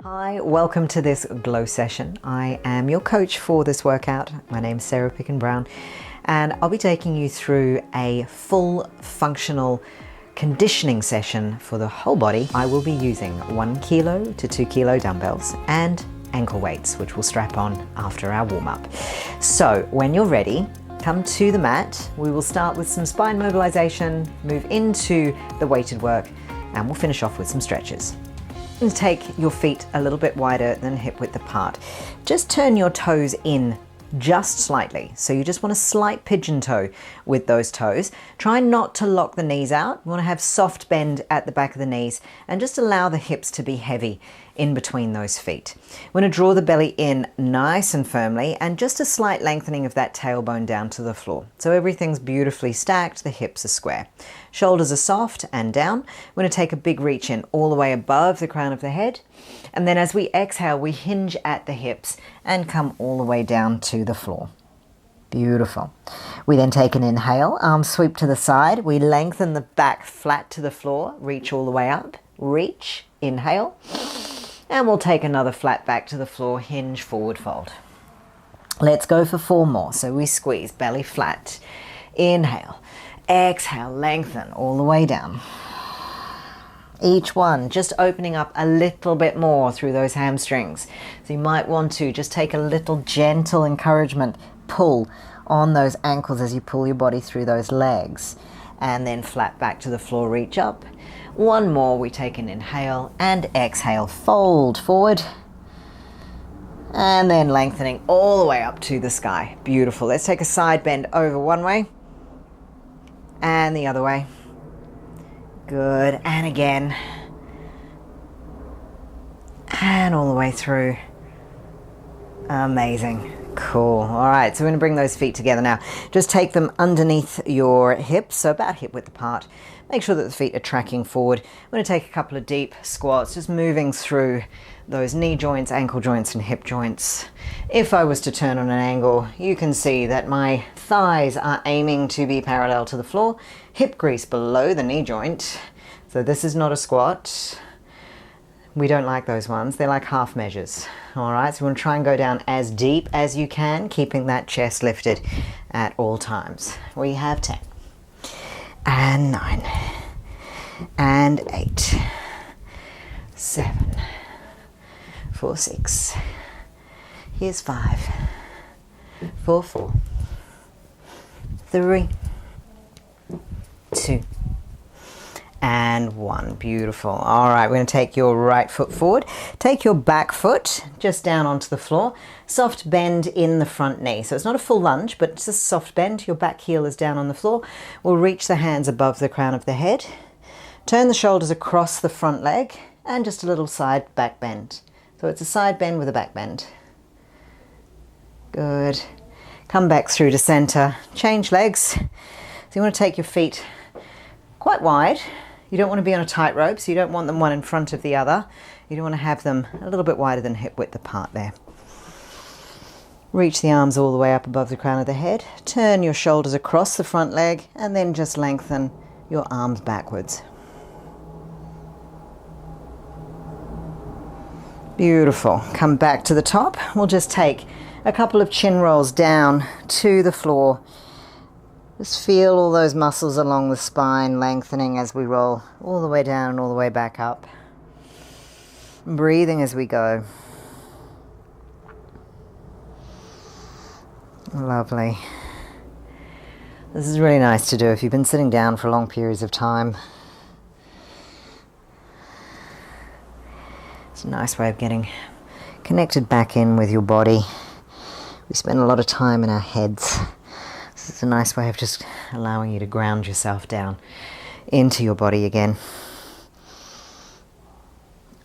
Hi, welcome to this Glow session. I am your coach for this workout. My name is Sarah Picken-Brown, and I'll be taking you through a full functional conditioning session for the whole body. I will be using 1 kilo to 2 kilo dumbbells and ankle weights, which we'll strap on after our warm-up. So when you're ready, come to the mat. We will start with some spine mobilization, move into the weighted work, and we'll finish off with some stretches. And take your feet a little bit wider than hip width apart. Just turn your toes in just slightly. So you just want a slight pigeon toe with those toes. Try not to lock the knees out. You want to have soft bend at the back of the knees and just allow the hips to be heavy in between those feet. We're going to draw the belly in nice and firmly and just a slight lengthening of that tailbone down to the floor. So everything's beautifully stacked, the hips are square. Shoulders are soft and down. We're going to take a big reach in all the way above the crown of the head. And then as we exhale, we hinge at the hips and come all the way down to the floor. Beautiful. We then take an inhale, arms sweep to the side. We lengthen the back flat to the floor, reach all the way up, reach, inhale. And we'll take another flat back to the floor, hinge, forward fold. Let's go for 4 more. So we squeeze, belly flat. Inhale, exhale, lengthen all the way down. Each one just opening up a little bit more through those hamstrings. So you might want to just take a little gentle encouragement pull on those ankles as you pull your body through those legs. And then flat back to the floor, reach up. 1 more, we take an inhale and exhale, fold forward. And then lengthening all the way up to the sky. Beautiful. Let's take a side bend over one way and the other way. Good. And again. And all the way through. Amazing. Cool. All right, so we're going to bring those feet together now. Just take them underneath your hips, so about hip width apart. Make sure that the feet are tracking forward. I'm going to take a couple of deep squats, just moving through those knee joints, ankle joints, and hip joints. If I was to turn on an angle, you can see that my thighs are aiming to be parallel to the floor, hip crease below the knee joint. So this is not a squat. We don't like those ones. They're like half measures. All right, so we want to try and go down as deep as you can, keeping that chest lifted at all times. We have 10 and 9 and 8, 7, 4, 6. Here's 5, 4, 4, 3, 2, and 1. Beautiful. All right, we're going to take your right foot forward. Take your back foot just down onto the floor. Soft bend in the front knee. So it's not a full lunge, but it's just a soft bend. Your back heel is down on the floor. We'll reach the hands above the crown of the head. Turn the shoulders across the front leg and just a little side back bend. So it's a side bend with a back bend. Good. Come back through to center. Change legs. So you want to take your feet quite wide. You don't want to be on a tightrope, so you don't want them one in front of the other. You don't want to have them a little bit wider than hip width apart there. Reach the arms all the way up above the crown of the head. Turn your shoulders across the front leg and then just lengthen your arms backwards. Beautiful. Come back to the top. We'll just take a couple of chin rolls down to the floor. Just feel all those muscles along the spine lengthening as we roll all the way down and all the way back up. Breathing as we go. Lovely. This is really nice to do if you've been sitting down for long periods of time. It's a nice way of getting connected back in with your body. We spend a lot of time in our heads. It's a nice way of just allowing you to ground yourself down into your body again.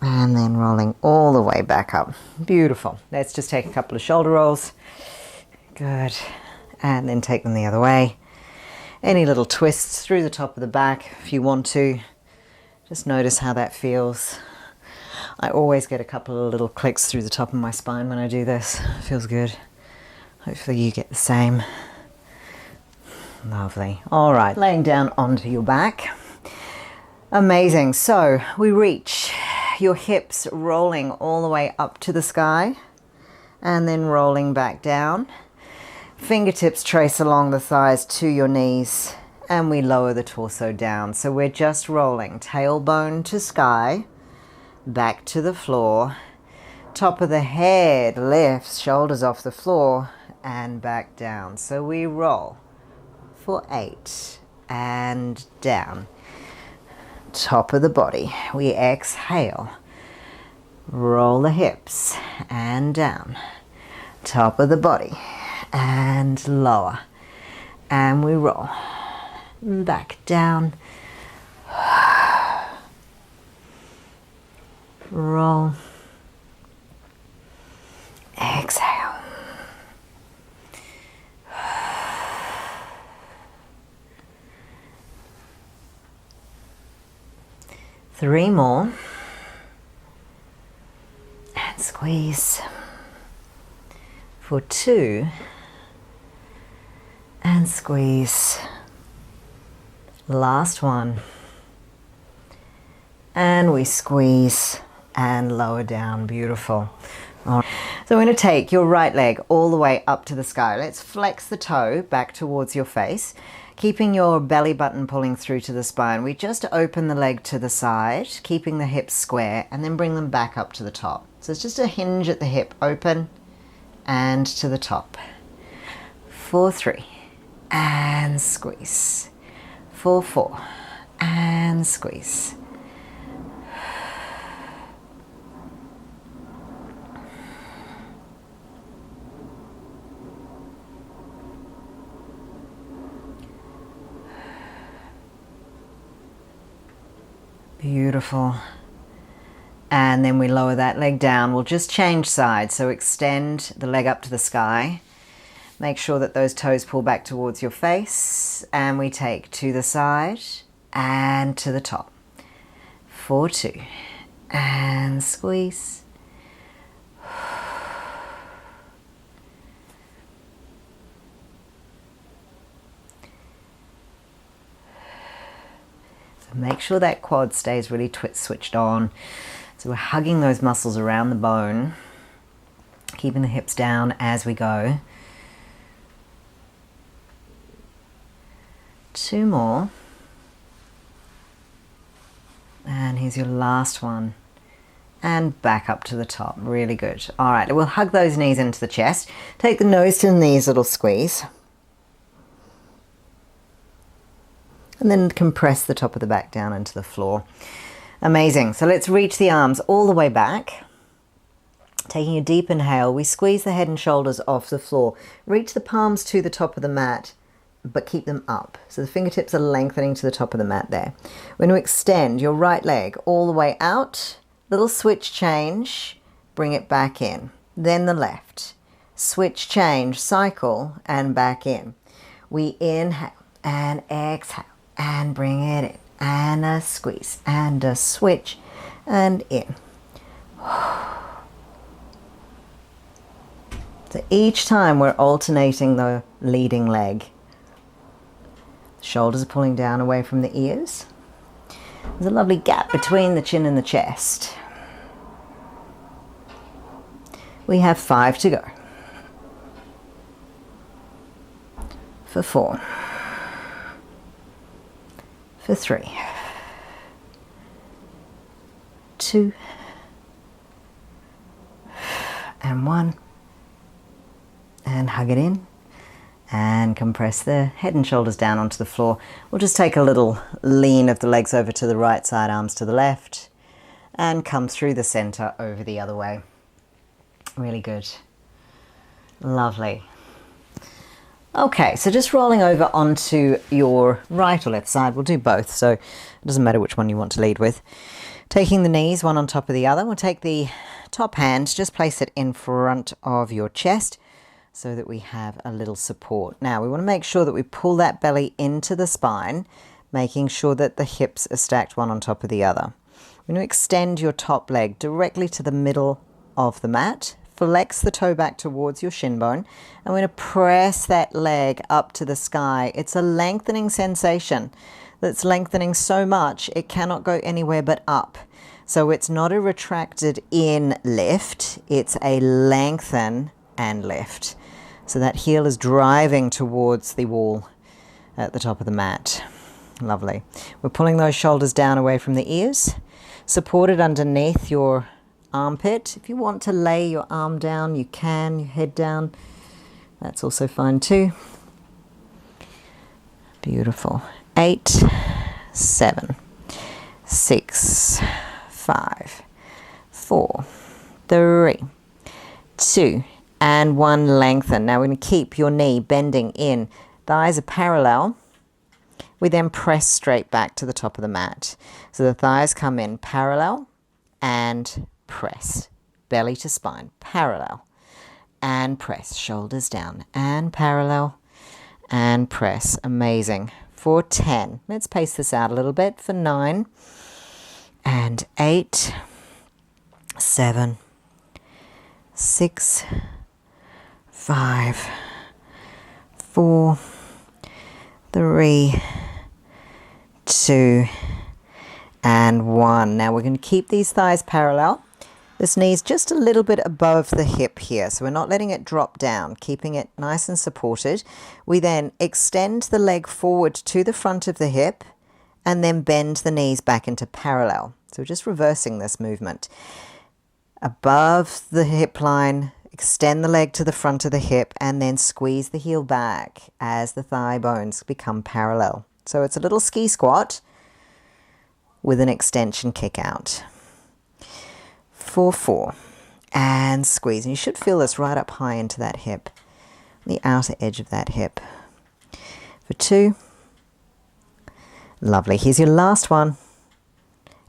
And then rolling all the way back up. Beautiful. Let's just take a couple of shoulder rolls. Good. And then take them the other way. Any little twists through the top of the back if you want to. Just notice how that feels. I always get a couple of little clicks through the top of my spine when I do this. It feels good. Hopefully you get the same. Lovely. All right, laying down onto your back. Amazing. So we reach your hips rolling all the way up to the sky and then rolling back down. Fingertips trace along the thighs to your knees, and we lower the torso down. So we're just rolling tailbone to sky, back to the floor. Top of the head lifts, shoulders off the floor, and back down. So we roll for 8 and down. Top of the body, we exhale, roll the hips and down. Top of the body and lower, and we roll back down. Roll, exhale. Three more, and squeeze for 2, and squeeze. Last one, and we squeeze and lower down. Beautiful. All right. So we're going to take your right leg all the way up to the sky. Let's flex the toe back towards your face, keeping your belly button pulling through to the spine. We just open the leg to the side, keeping the hips square, and then bring them back up to the top. So it's just a hinge at the hip, open and to the top. For 3, and squeeze. For 4, and squeeze. Beautiful. And then we lower that leg down. We'll just change sides. So extend the leg up to the sky. Make sure that those toes pull back towards your face. And we take to the side and to the top. For 2. And squeeze. Make sure that quad stays really switched on. So we're hugging those muscles around the bone, keeping the hips down as we go. 2 more. And here's your last one. And back up to the top. Really good. All right, we'll hug those knees into the chest. Take the nose to the knees, little squeeze. And then compress the top of the back down into the floor. Amazing. So let's reach the arms all the way back. Taking a deep inhale, we squeeze the head and shoulders off the floor. Reach the palms to the top of the mat, but keep them up. So the fingertips are lengthening to the top of the mat there. We're going to extend your right leg all the way out. Little switch change, bring it back in. Then the left. Switch change, cycle, and back in. We inhale and exhale. And bring it in, and a squeeze, and a switch, and in. So each time we're alternating the leading leg. Shoulders are pulling down away from the ears. There's a lovely gap between the chin and the chest. We have 5 to go. For 4. For 3, 2, and 1, and hug it in, and compress the head and shoulders down onto the floor. We'll just take a little lean of the legs over to the right side, arms to the left, and come through the center over the other way. Really good. Lovely. Okay, so just rolling over onto your right or left side. We'll do both, so it doesn't matter which one you want to lead with. Taking the knees one on top of the other, we'll take the top hand, just place it in front of your chest so that we have a little support. Now, we want to make sure that we pull that belly into the spine, making sure that the hips are stacked one on top of the other. We're going to extend your top leg directly to the middle of the mat. Flex the toe back towards your shin bone, and we're going to press that leg up to the sky. It's a lengthening sensation. that's lengthening so much it cannot go anywhere but up. So it's not a retracted in lift, it's a lengthen and lift. So that heel is driving towards the wall at the top of the mat. Lovely. We're pulling those shoulders down away from the ears, supported underneath your armpit. If you want to lay your arm down, you can, your head down. That's also fine too. Beautiful. 8, 7, 6, 5, 4, 3, 2, and 1. Lengthen. Now we're going to keep your knee bending in. Thighs are parallel. We then press straight back to the top of the mat. So the thighs come in parallel and press. Belly to spine, parallel and press. Shoulders down and parallel and press. Amazing. For 10. Let's pace this out a little bit. For 9 and 8, 7, 6, 5, 4, 3, 2, and 1. Now we're going to keep these thighs parallel. This knee's just a little bit above the hip here, so we're not letting it drop down, keeping it nice and supported. We then extend the leg forward to the front of the hip and then bend the knees back into parallel. So we're just reversing this movement. Above the hip line, extend the leg to the front of the hip and then squeeze the heel back as the thigh bones become parallel. So it's a little ski squat with an extension kick out. For 4, and squeeze. And you should feel this right up high into that hip, the outer edge of that hip. For 2, lovely. Here's your last one,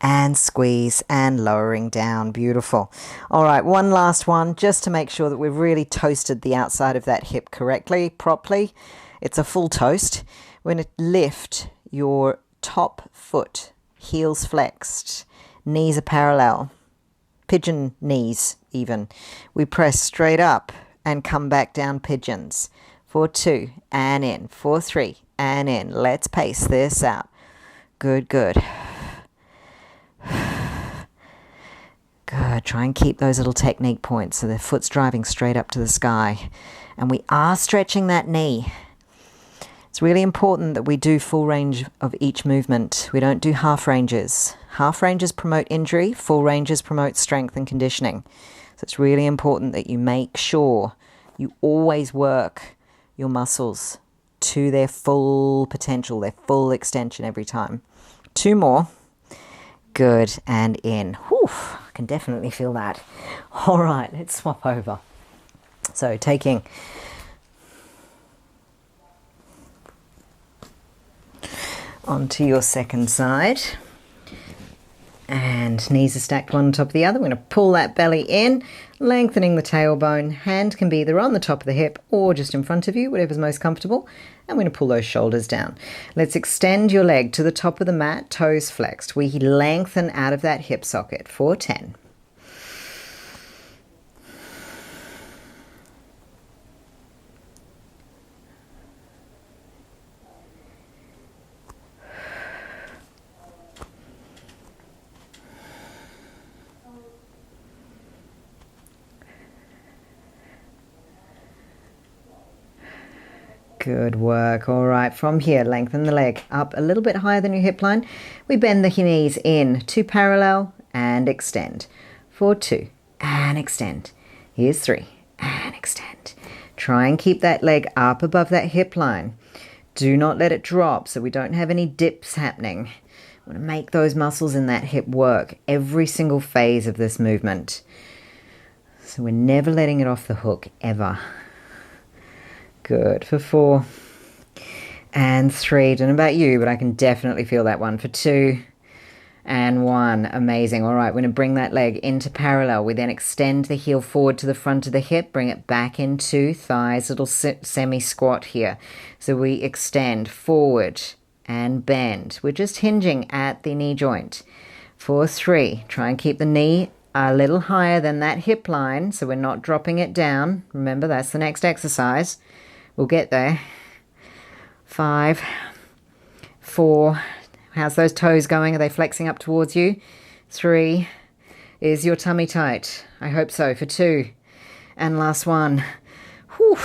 and squeeze and lowering down. Beautiful. All right, one last one, just to make sure that we've really toasted the outside of that hip correctly, properly. It's a full toast. We're going to lift your top foot, heels flexed, knees are parallel. Pigeon knees even. We press straight up and come back down pigeons. For 2 and in. For 3 and in. Let's pace this out. Good, good. Good. Try and keep those little technique points so the foot's driving straight up to the sky. And we are stretching that knee. It's really important that we do full range of each movement. We don't do half ranges. Half ranges promote injury, full ranges promote strength and conditioning. So it's really important that you make sure you always work your muscles to their full potential, their full extension every time. 2 more. Good, and in. Whew, I can definitely feel that. All right, let's swap over. So taking onto your second side, and knees are stacked one on top of the other. We're going to pull that belly in, lengthening the tailbone. Hand can be either on the top of the hip or just in front of you, whatever's most comfortable. And we're going to pull those shoulders down. Let's extend your leg to the top of the mat, toes flexed. We lengthen out of that hip socket for 10. Good work. All right, from here, lengthen the leg up a little bit higher than your hip line. We bend the knees in to parallel and extend. For 2 and extend. Here's 3 and extend. Try and keep that leg up above that hip line. Do not let it drop so we don't have any dips happening. We want to make those muscles in that hip work every single phase of this movement. So we're never letting it off the hook, ever. Good. For 4 and 3. Don't know about you, but I can definitely feel that one. For 2 and 1. Amazing. All right, we're going to bring that leg into parallel. We then extend the heel forward to the front of the hip, bring it back into thighs, little semi-squat here. So we extend forward and bend. We're just hinging at the knee joint. For 3, try and keep the knee a little higher than that hip line, so we're not dropping it down. Remember, that's the next exercise. We'll get there. 5, 4, how's those toes going? Are they flexing up towards you? 3, is your tummy tight? I hope so. For 2, and last one. Whew.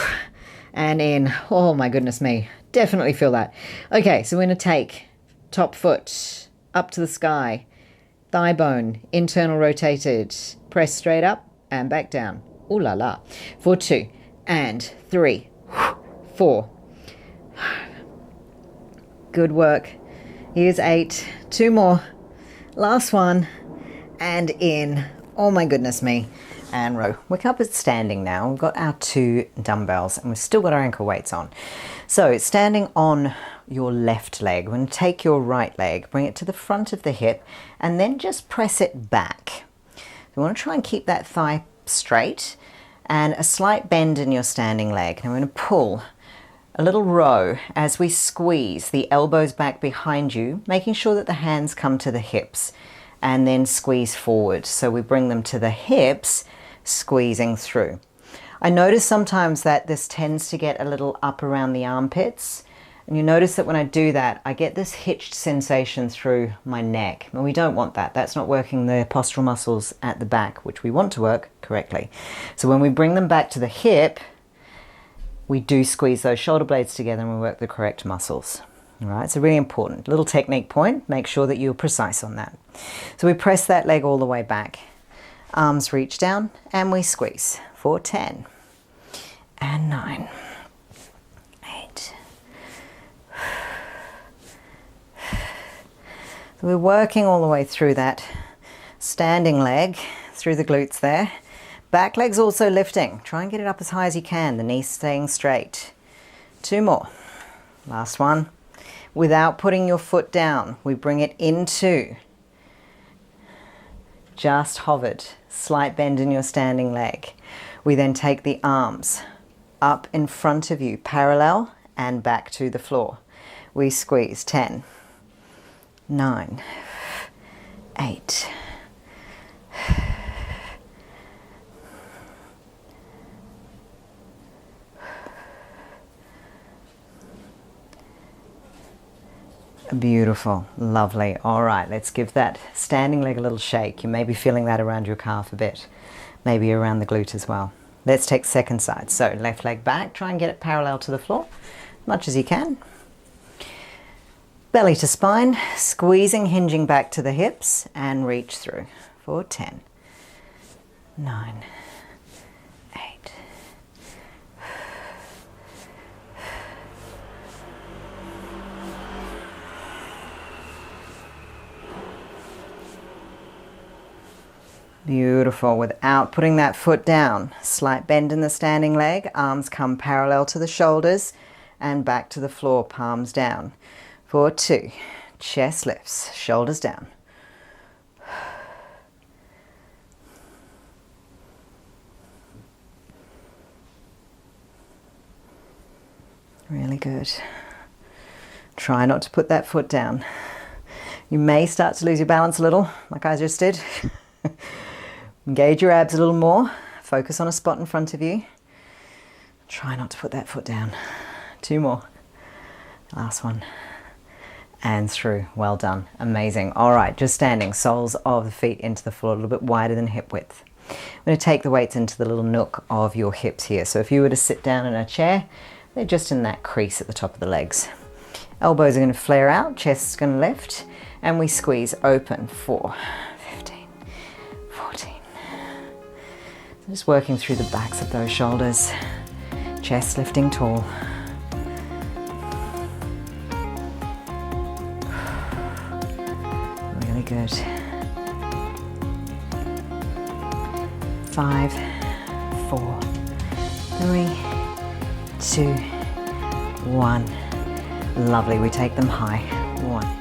And in. Oh my goodness me. Definitely feel that. Okay, so we're going to take top foot up to the sky, thigh bone, internal rotated, press straight up and back down. Ooh la la. For 2 and 3, 4. Good work. Here's 8. 2 more. Last one. And in. Oh my goodness me. And row. We're up at standing now. We've got our 2 dumbbells and we've still got our ankle weights on. So standing on your left leg, we're going to take your right leg, bring it to the front of the hip, and then just press it back. You want to try and keep that thigh straight and a slight bend in your standing leg. Now we're going to pull a little row as we squeeze the elbows back behind you, making sure that the hands come to the hips, and then squeeze forward. So we bring them to the hips, squeezing through. I notice sometimes that this tends to get a little up around the armpits, and you notice that when I do that I get this hitched sensation through my neck, and we don't want that. That's not working the postural muscles at the back, which we want to work correctly. So when we bring them back to the hip, we do squeeze those shoulder blades together and we work the correct muscles. All right, so really important. Little technique point, make sure that you're precise on that. So we press that leg all the way back, arms reach down, and we squeeze for 10 and 9, 8. So we're working all the way through that standing leg, through the glutes there. Back leg's also lifting. Try and get it up as high as you can, the knees staying straight. 2 more. Last one. Without putting your foot down, we bring it into just hovered, slight bend in your standing leg. We then take the arms up in front of you, parallel and back to the floor. We squeeze 10, 9, 8. Beautiful, lovely. All right, let's give that standing leg a little shake. You may be feeling that around your calf a bit, maybe around the glute as well. Let's take second side. So left leg back, try and get it parallel to the floor, much as you can. Belly to spine, squeezing, hinging back to the hips, and reach through for 10, 9, 8. Beautiful, without putting that foot down. Slight bend in the standing leg, arms come parallel to the shoulders and back to the floor, palms down. For 2, chest lifts, shoulders down. Really good. Try not to put that foot down. You may start to lose your balance a little, like I just did. Engage your abs a little more. Focus on a spot in front of you. Try not to put that foot down. 2 more. Last one. And through. Well done. Amazing. All right, just standing. Soles of the feet into the floor, a little bit wider than hip width. I'm going to take the weights into the little nook of your hips here. So if you were to sit down in a chair, they're just in that crease at the top of the legs. Elbows are going to flare out, chest is going to lift, and we squeeze open for 15, 14. Just working through the backs of those shoulders, chest lifting tall. Really good. 5, 4, 3, 2, 1. Lovely, we take them high. 1.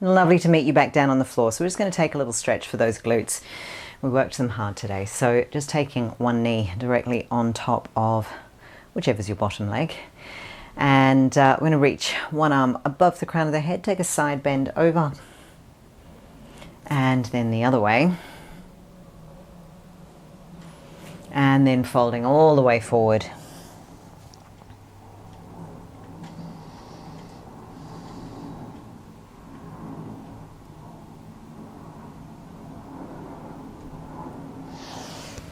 Lovely to meet you back down on the floor. So we're just going to take a little stretch for those glutes. We worked them hard today. So just taking one knee directly on top of whichever's your bottom leg. And we're going to reach one arm above the crown of the head, take a side bend over, and then the other way. And then folding all the way forward.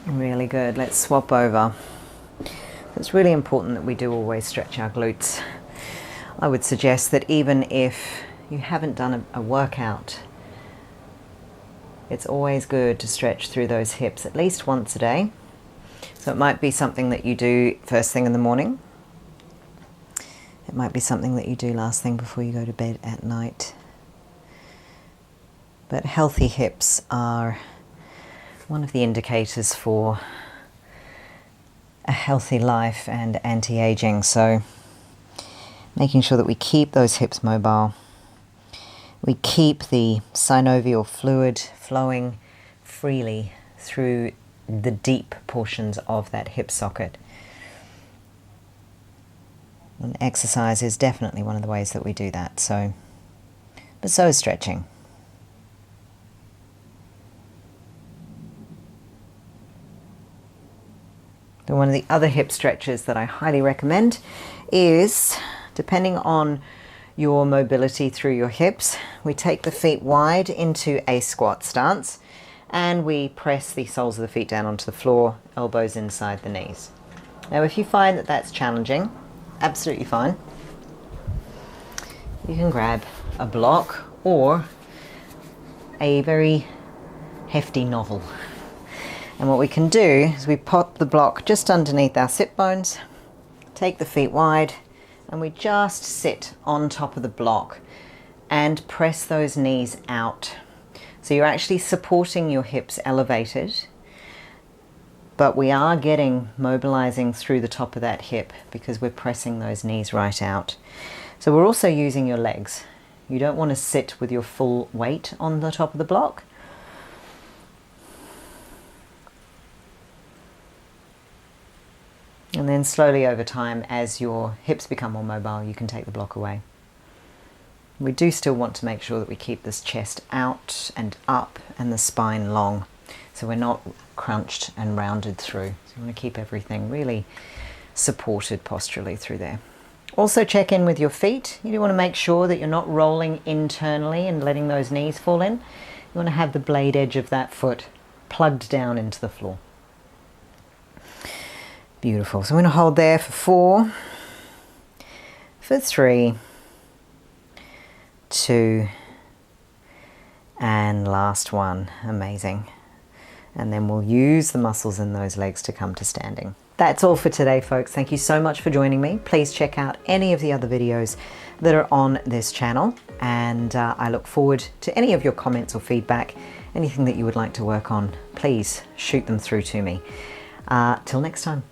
Really good. Let's swap over. It's really important that we do always stretch our glutes. I would suggest that even if you haven't done a workout, it's always good to stretch through those hips at least once a day. So it might be something that you do first thing in the morning. It might be something that you do last thing before you go to bed at night. But healthy hips are one of the indicators for a healthy life and anti-aging. So making sure that we keep those hips mobile. We keep the synovial fluid flowing freely through the deep portions of that hip socket. And exercise is definitely one of the ways that we do that. But so is stretching. So one of the other hip stretches that I highly recommend is, depending on your mobility through your hips, we take the feet wide into a squat stance and we press the soles of the feet down onto the floor, elbows inside the knees. Now if you find that that's challenging, absolutely fine. You can grab a block or a very hefty novel. And what we can do is we pop the block just underneath our sit bones, take the feet wide, and we just sit on top of the block and press those knees out. So you're actually supporting your hips elevated, but we are mobilizing through the top of that hip because we're pressing those knees right out. So we're also using your legs. You don't want to sit with your full weight on the top of the block. And then slowly over time, as your hips become more mobile, you can take the block away. We do still want to make sure that we keep this chest out and up and the spine long, so we're not crunched and rounded through. So you want to keep everything really supported posturally through there. Also check in with your feet. You do want to make sure that you're not rolling internally and letting those knees fall in. You want to have the blade edge of that foot plugged down into the floor. Beautiful. So I'm going to hold there for 4, for 3, 2, and last one. Amazing. And then we'll use the muscles in those legs to come to standing. That's all for today, folks. Thank you so much for joining me. Please check out any of the other videos that are on this channel. And I look forward to any of your comments or feedback. Anything that you would like to work on, please shoot them through to me. Till next time.